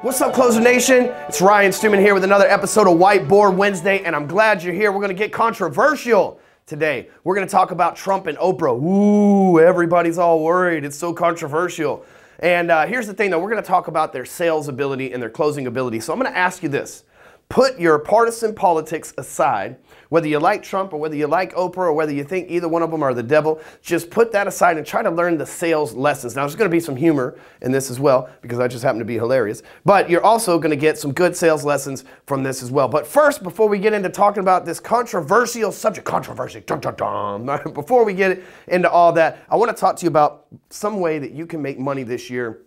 What's up, Closer Nation? It's Ryan Stewman here with another episode of Whiteboard Wednesday, and I'm glad you're here. We're going to get controversial today. We're going to talk about Trump and Oprah. Ooh, everybody's all worried. It's so controversial. And here's the thing, though. We're going to talk about their sales ability and their closing ability. So I'm going to ask you this. Put your partisan politics aside, whether you like Trump or whether you like Oprah or whether you think either one of them are the devil, just put that aside and try to learn the sales lessons. Now, there's going to be some humor in this as well because I just happen to be hilarious, but you're also going to get some good sales lessons from this as well. But first, before we get into talking about this controversial subject, before we get into all that, I want to talk to you about some way that you can make money this year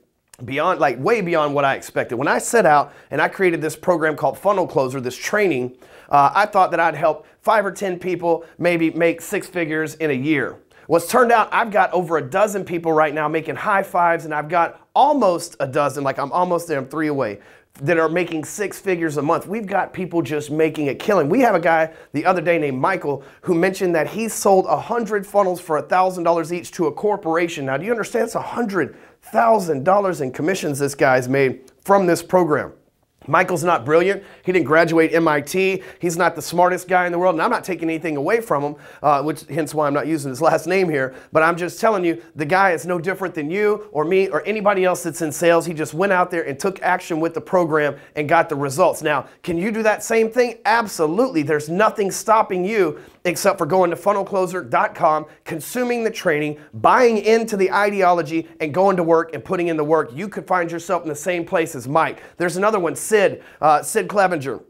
beyond, like way beyond what I expected. When I set out and I created this program called Funnel Closer, this training, I thought that I'd help 5 or 10 people maybe make 6 figures in a year. Well, it's turned out I've got over a dozen people right now making high fives, and I've got almost a dozen, like I'm almost there, I'm 3 away, that are making 6 figures a month. We've got people just making a killing. We have a guy the other day named Michael who mentioned that he sold 100 funnels for $1,000 each to a corporation. Now, do you understand? It's $100,000 in commissions this guy's made from this program. Michael's not brilliant. He didn't graduate MIT. He's not the smartest guy in the world, and I'm not taking anything away from him, hence why I'm not using his last name here. But I'm just telling you, the guy is no different than you or me or anybody else that's in sales. He just went out there and took action with the program and got the results. Now, can you do that same thing? Absolutely. There's nothing stopping you except for going to funnelcloser.com, consuming the training, buying into the ideology, and going to work and putting in the work. You could find yourself in the same place as Mike. There's another one, Sid Clevenger.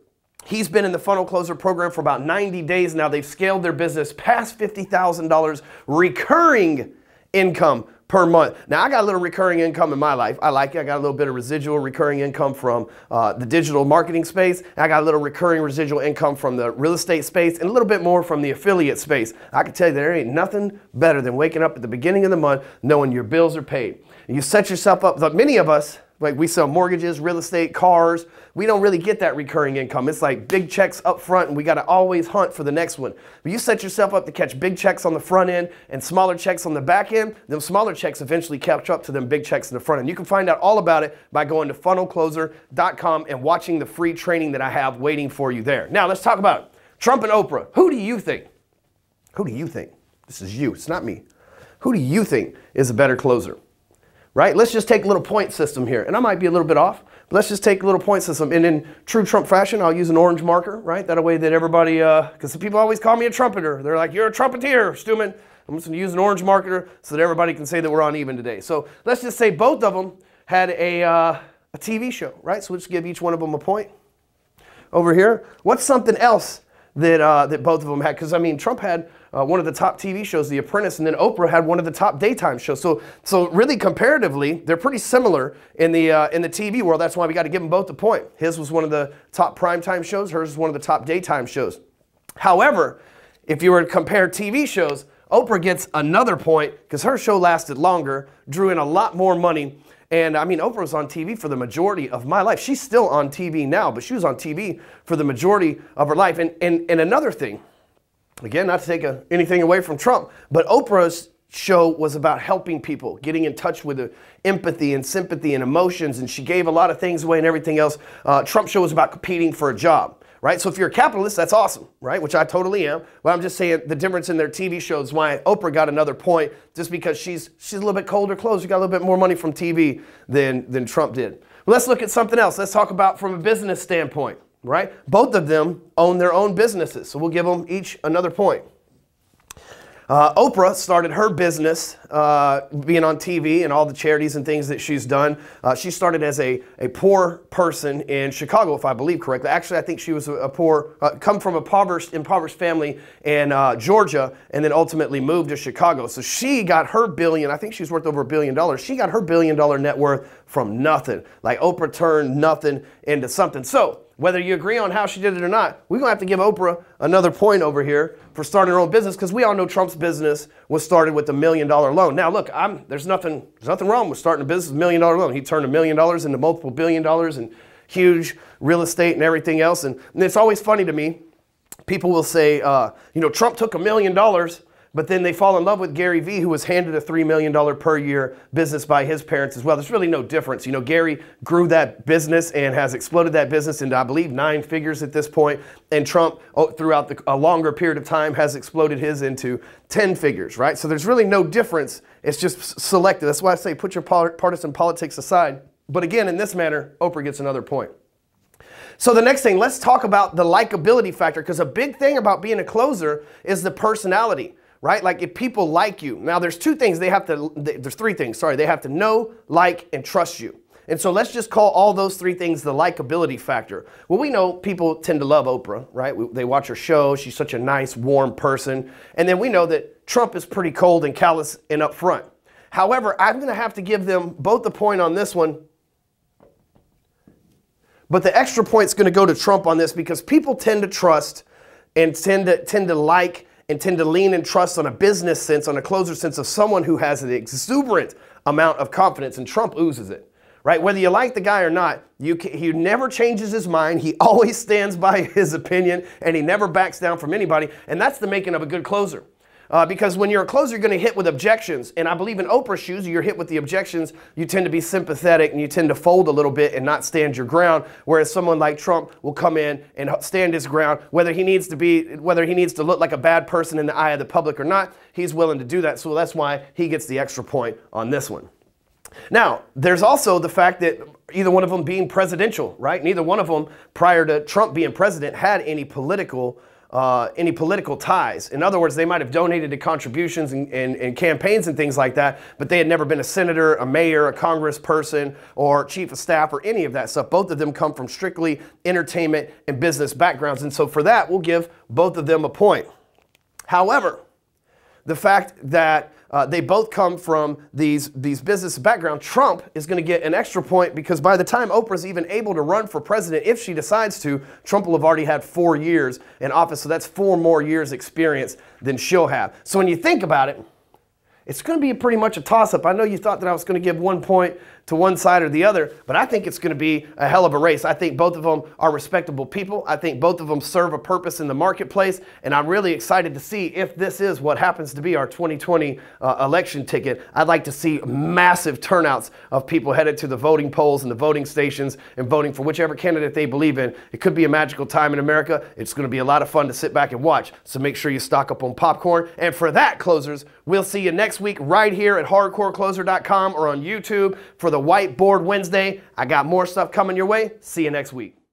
He's been in the Funnel Closer program for about 90 days now. They've scaled their business past $50,000 recurring income per month. Now, I got a little recurring income in my life. I like it. I got a little bit of residual recurring income from the digital marketing space. I got a little recurring residual income from the real estate space and a little bit more from the affiliate space. I can tell you there ain't nothing better than waking up at the beginning of the month knowing your bills are paid. And you set yourself up, like many of us, like we sell mortgages, real estate, cars. We don't really get that recurring income. It's like big checks up front and we got to always hunt for the next one. But you set yourself up to catch big checks on the front end and smaller checks on the back end. Them smaller checks eventually catch up to them big checks in the front end. You can find out all about it by going to funnelcloser.com and watching the free training that I have waiting for you there. Now let's talk about Trump and Oprah. Who do you think? Who do you think? This is you. It's not me. Who do you think is a better closer? Right? Let's just take a little point system here. And I might be a little bit off, but let's just take a little point system. And in true Trump fashion, I'll use an orange marker, right? That way that everybody, because people always call me a trumpeter. They're like, you're a trumpeter, Stewman. I'm just going to use an orange marker so that everybody can say that we're on even today. So let's just say both of them had a TV show, right? So we'll just give each one of them a point over here. What's something else that, that both of them had? Because, I mean, Trump had one of the top TV shows, The Apprentice, and then Oprah had one of the top daytime shows. So really comparatively, they're pretty similar in the TV world. That's why we got to give them both a point. His was one of the top primetime shows. Hers was one of the top daytime shows. However, if you were to compare TV shows, Oprah gets another point because her show lasted longer, drew in a lot more money. And I mean, Oprah was on TV for the majority of my life. She's still on TV now, but she was on TV for the majority of her life. And another thing, again, not to take anything away from Trump, but Oprah's show was about helping people, getting in touch with the empathy and sympathy and emotions, and she gave a lot of things away and everything else. Trump's show was about competing for a job, right? So if you're a capitalist, that's awesome, right? Which I totally am. But I'm just saying the difference in their TV shows, why Oprah got another point, just because she's a little bit colder clothes. She got a little bit more money from TV than Trump did. But let's look at something else. Let's talk about from a business standpoint. Right? Both of them own their own businesses, so we'll give them each another point. Oprah started her business being on TV and all the charities and things that she's done. She started as a poor person in Chicago, if I believe correctly. Actually, I think she was come from a impoverished family in Georgia, and then ultimately moved to Chicago. So she got her billion, I think she's worth over $1 billion. She got her $1 billion net worth from nothing. Like Oprah turned nothing into something. So whether you agree on how she did it or not, we're going to have to give Oprah another point over here for starting her own business, because we all know Trump's business was started with $1 million loan. Now, look, there's nothing wrong with starting a business with $1 million loan. He turned $1 million into multiple $1 billion and huge real estate and everything else. And it's always funny to me. People will say, you know, Trump took $1 million But then they fall in love with Gary Vee, who was handed a $3 million per year business by his parents as well. There's really no difference. You know, Gary grew that business and has exploded that business into, I believe, 9 figures at this point. And Trump, throughout a longer period of time, has exploded his into 10 figures, right? So there's really no difference. It's just selective. That's why I say put your partisan politics aside. But again, in this manner, Oprah gets another point. So the next thing, let's talk about the likability factor, because a big thing about being a closer is the personality. Right? Like if people like you. Now there's 2 things there's 3 things, sorry. They have to know, like, and trust you. And so let's just call all those 3 things the likability factor. Well, we know people tend to love Oprah, right? They watch her show. She's such a nice, warm person. And then we know that Trump is pretty cold and callous and upfront. However, I'm going to have to give them both a point on this one. But the extra point's going to go to Trump on this, because people tend to trust and tend to like and tend to lean and trust on a business sense, on a closer sense of someone who has an exuberant amount of confidence, and Trump oozes it, right? Whether you like the guy or not, he never changes his mind. He always stands by his opinion, and he never backs down from anybody, and that's the making of a good closer. Because when you're a closer, you're going to hit with objections. And I believe in Oprah's shoes, you're hit with the objections, you tend to be sympathetic and you tend to fold a little bit and not stand your ground. Whereas someone like Trump will come in and stand his ground, whether he needs to look like a bad person in the eye of the public or not, he's willing to do that. So that's why he gets the extra point on this one. Now, there's also the fact that either one of them being presidential, right? Neither one of them, prior to Trump being president, had any political ties. In other words, they might have donated to contributions and campaigns and things like that, but they had never been a senator, a mayor, a congressperson, or chief of staff, or any of that stuff. Both of them come from strictly entertainment and business backgrounds, and so for that, we'll give both of them a point. However, the fact that they both come from these business backgrounds, Trump is going to get an extra point, because by the time Oprah's even able to run for president, if she decides to, Trump will have already had 4 years in office. So that's 4 more years experience than she'll have. So when you think about it, it's going to be pretty much a toss-up. I know you thought that I was going to give 1 point to one side or the other, but I think it's going to be a hell of a race. I think both of them are respectable people. I think both of them serve a purpose in the marketplace, and I'm really excited to see if this is what happens to be our 2020 election ticket. I'd like to see massive turnouts of people headed to the voting polls and the voting stations and voting for whichever candidate they believe in. It could be a magical time in America. It's going to be a lot of fun to sit back and watch, so make sure you stock up on popcorn. And for that, closers, we'll see you next week right here at hardcorecloser.com or on YouTube for the Whiteboard Wednesday. I got more stuff coming your way. See you next week.